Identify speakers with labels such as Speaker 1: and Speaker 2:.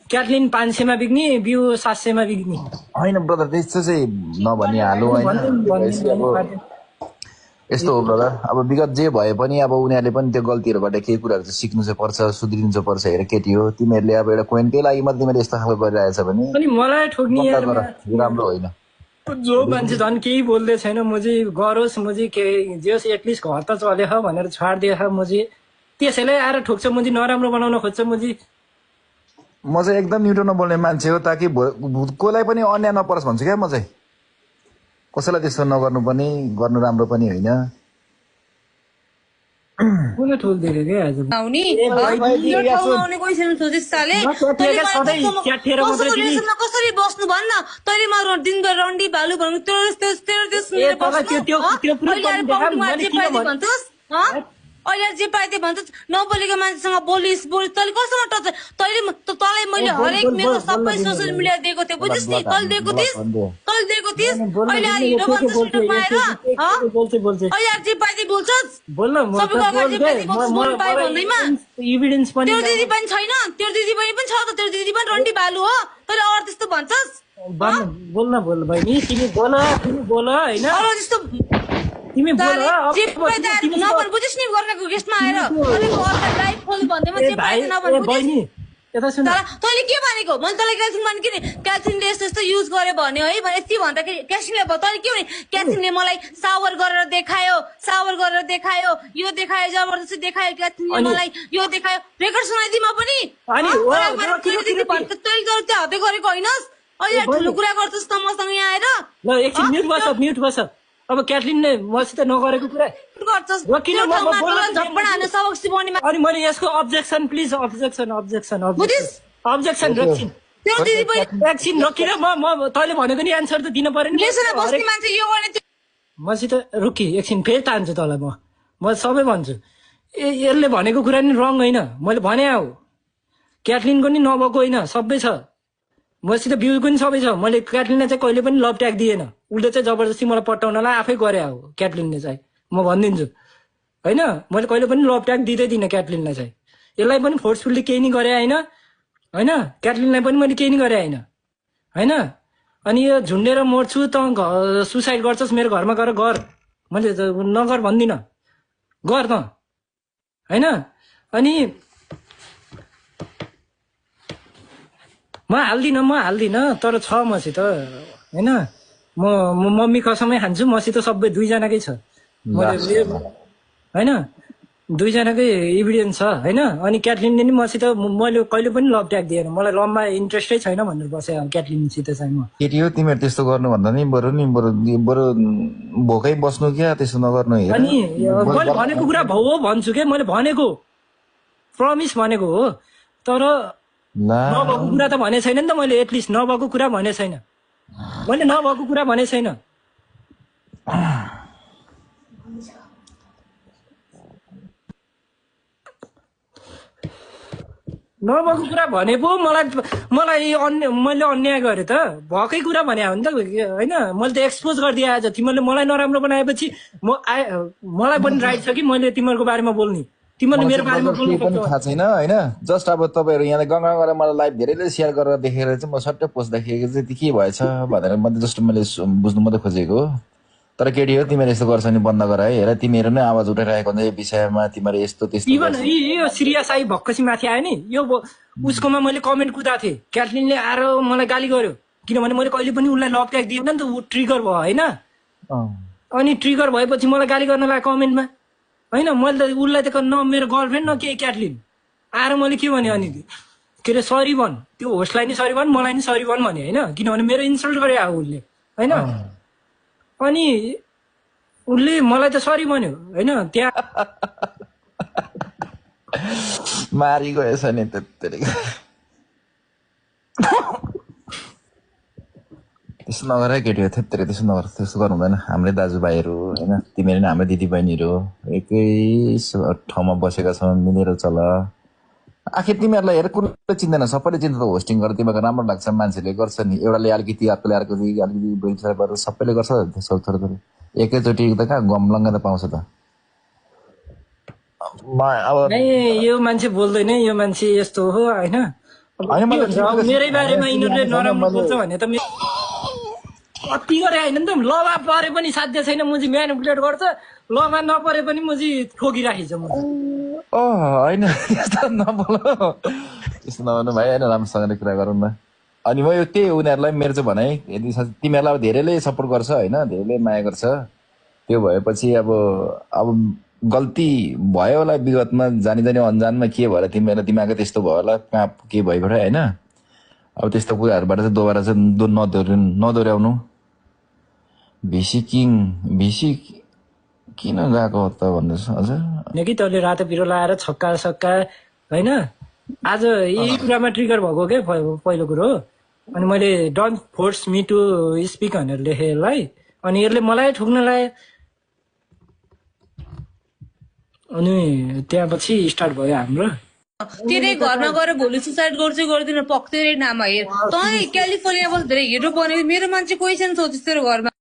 Speaker 1: क्याटलिन 500 मा बिक्ने बिउ 700 मा बिक्ने
Speaker 2: होइन ब्रदर त्यस्तो चाहिँ नभनी हालौँ होइन यस्तो हो ब्रदर अब विगत जे भए पनि अब उनीहरूले पनि त्यो गल्तीहरूबाट केही कुराहरू चाहिँ सिक्नु चाहिँ पर्छ सुध्रिनु चाहिँ पर्छ हेर केटी हो तिमीहरूले अब एउटा कोइनकै लागि मात्रै तिमीले यस्तो खालको गरिरहेछ भने
Speaker 1: अनि मलाई ठोक्ने यार
Speaker 2: यो राम्रो होइन
Speaker 1: जो मान्छे झन् केही बोल्दै छैन म चाहिँ गरोस् म चाहिँ के जेस् एटलिस्ट घर त चले भनेर छाडिदिए म चाहिँ त्यसैलाई आएर ठोक्छ म चाहिँ नराम्रो बनाउन खोज्छ म चाहिँ
Speaker 2: म चाहिँ एकदम न्युटो नबोल्ने मान्छे हो ताकि कसलाई पनि अन्याय नपरोस् भन्छु क्या म चाहिँ कसैलाई त्यस्तो नगर्नु पनि गर्नु राम्रो पनि होइन
Speaker 1: कसले ठोक्दिएको क्या आज
Speaker 3: कसरी बस्नु भन्न तैँले म दिनभर रन्डी भालु भन्नु अहिले जे पाइदियो भन्छस् नबोलेको मान्छेसँग बोलिस् तैँले कसरी टच तैँले तँलाई मैले हरेक मेरो सबै सोसियल मिडिया दिएको थिएँ बुझिस् नि तैँले दिएको थिइस् अहिले आज हिरो भन्छस् हिरो पाएर अहिले आज जे पाइदियो बोल्छस् सबैको अगाडि जे पाइदियो बोल्नु पायो भन्दैमा त्यो दिदी पनि छैन त्यो दिदी पनि छ त त्यो दिदी पनि रन्डी भालु हो तैँले अरू त्यस्तो भन्छस्
Speaker 1: बोल्न बहिनी तिमी बोल होइन तिमी
Speaker 3: नभन बुझिस् नि गर्नको गेस्टमा आएर लाइभ खोल्नु भन्दैमा जे पाइदियो नभन बुझिस् तैँले के भनेको मैले तँलाई क्याल्सियम भने किन क्याल्सियमले यस्तो यस्तो युज गर्यो भन्यो है यति भन्दाखेरि क्याल्सियमले तैँले के भने क्याल्सियमले मलाई सावर गरेर देखायो यो देखायो जबरजस्ती देखायो क्याल्सियमले मलाई यो देखायो रेकर्ड सुनाइदिमा पनि तैँले हत्या गरेको होइनस् अहिले ठुलो कुरा गर्छस् त मसँग यहाँ आएर
Speaker 1: ल एकछिन म्युट बस अब क्याटलिनले मसित नगरेको कुरा
Speaker 3: गर्छस्
Speaker 1: अनि मैले यसको अब्जेक्सन प्लिज अब्जेक्सन एकछिन रोकिएर म तैँले भनेको नि एन्सर त दिन पर्यो नि मसित रोकी एकछिन फेरि तान्छु तँलाई म सबै भन्छु यसले भनेको कुरा नि रङ होइन मैले भने हो क्याटलिनको नि नभएको होइन सबै छ मसित बिउको नि सबै छ मैले क्याटलिनलाई चाहिँ कहिले पनि लभ ट्याग दिएन उसले चाहिँ जबरजस्ती मलाई पटाउनलाई आफै गरे हो क्याटलिनले चाहिँ म भनिदिन्छु होइन मैले कहिले पनि लभ ट्याग दिँदैन क्याटलिनलाई चाहिँ यसलाई पनि फोर्सफुल्ली केही नि गरे होइन क्याटलिनलाई पनि मैले केही नि गरे होइन अनि यो झुन्डेर मर्छु त सुसाइड गर्छस् मेरो घरमा गएर गर मैले नगर भन्दिनँ गर त होइन अनि म हाल्दिनँ तर छ मसित होइन म मम्मी कसमै खान्छु मसित सबै दुईजनाकै छ होइन दुईजनाकै इभिडेन्स छ होइन अनि क्याटलिनले नि मसित मैले कहिले पनि लभ ट्याग दिएन मलाई लभमा इन्ट्रेस्टै छैन भनेर बसेँ क्याटलिनसित चाहिँ म
Speaker 2: केटी हो तिमीहरू त्यस्तो गर्नुभन्दा नि बरु भोकै बस्नु क्या त्यस्तो नगर्नु
Speaker 1: अनि मैले भनेको कुरा हो भन्छु क्या मैले भनेको प्रमिस भनेको हो तर नभएको कुरा त भने छैन नि त मैले एटलिस्ट नभएको कुरा भने छैन मैले नभएको कुरा भने छैन नभएको कुरा भने पो मलाई मैले अन्याय गरेँ त भएकै कुरा भने हो नि त होइन मैले त एक्सपोज गरिदिएँ आज तिमीहरूले मलाई नराम्रो बनाएपछि मलाई पनि राइट छ कि मैले तिमीहरूको बारेमा बोल्ने तिमीले मेरो बारेमा बोल्नु
Speaker 2: पनि थाहा छैन होइन जस्ट अब तपाईँहरू यहाँ गङ्गा गरेर मलाई लाइभ धेरैले सेयर गरेर देखेर चाहिँ म सट्टै पोस्ट देखेको चाहिँ के भएछ भनेर मात्रै जस्ट मैले बुझ्नु मात्रै खोजेको तर केटी हो तिमीहरू यस्तो गर्छ नि बन्द गर है हेर तिमीहरू नै आवाज उठाइरहेको हुन्छ यो विषयमा तिमीहरू यस्तो त्यस्तो
Speaker 1: इभन यो सिरियस आई भक्कसी माथि आयो नि यो उसकोमा मैले कमेन्ट कुदाएको थिएँ क्याटलिनले आएर मलाई गाली गर्यो किनभने मैले कहिले पनि उसलाई लभ ट्याग दिएन नि त ऊ ट्रिगर भयो होइन अनि ट्रिगर भएपछि मलाई गाली गर्न लाग्यो कमेन्टमा होइन मैले त उसलाई त न मेरो गर्लफ्रेन्ड न के क्याटलिन आएर मैले के भने अनि के अरे सरी भन् त्यो होस्टलाई नि सरी भन् मलाई नि सरी भन् भने होइन किनभने मेरो इन्सल्ट गरे अब उसले होइन अनि उसले मलाई त सरी भन्यो होइन त्यहाँ
Speaker 2: मारी गएछ नि त्यस्तो नगर केटी हो त्यत्रो त्यस्तो नगर त्यस्तो गर्नु हुँदैन हाम्रै दाजुभाइहरू होइन तिमीहरू नि हाम्रो दिदीबहिनीहरू एकै ठाउँमा बसेका छौँ मिलेर चल आखिर तिमीहरूलाई हेर कुनै चिन्दैन सबैले चिन्छ त होस्टिङ गरेर तिमीहरूको राम्रो लाग्छ मान्छेले गर्छ नि एउटाले अलिकति अर्कोले अलिकति सबैले गर्छ थोरै थोरै एकैचोटि त कहाँ गमलङ्ग त पाउँछ त
Speaker 1: यो मान्छे बोल्दैन यो मान्छे यस्तो हो होइन
Speaker 2: होइन,
Speaker 1: के
Speaker 2: मैले
Speaker 1: भन्छ, अब मेरै बारेमा यिनीहरूले नराम्रो बोल्छ भने त कति गरे होइन नि त लमा परे पनि साध्य छैन मुजी म्यानिपुलेट गर्छ लमा नपरे पनि मुजी ठोकिराखेछ मुजी
Speaker 2: होइन त्यस्तो नबोल त्यस्तो नभन्नु भाइ होइन राम्रोसँगले कुरा गरौँ न अनि म यो त्यही उनीहरूलाई मेरो चाहिँ भनाइ यदि तिमीहरूलाई अब धेरैले सपोर्ट गर्छ होइन धेरैले माया गर्छ त्यो भएपछि अब गल्ती भयो होला विगतमा जानी जानी अन्जानमा के भएर तिमीहरूलाई दिमागै त्यस्तो भयो होला कहाँ के भइबाट होइन अब त्यस्तो कुराहरूबाट चाहिँ दोबारा चाहिँ नदोहोऱ्याउनु भिसी किन गएको त भन्दैछ हजुर
Speaker 1: कि तैँले रातो पिरो लाएर छक्का सक्का होइन आज यही कुरामा ट्रिगर भएको के पहिलो कुरो अनि मैले don't force me to speak भनेर लेखेँ यसलाई अनि यसले मलाई ठुक्न लायो अनि त्यहाँपछि स्टार्ट भयो हाम्रो
Speaker 3: तेरै घरमा गएर भोलि सुसाइड गर्छु गर्दिन पक्क तेरै नाममा हेर तँ क्यालिफोर्निया बस धेरै हिरो बनेको मेरो मान्छे कोही छैन सोचिस् तेरो घरमा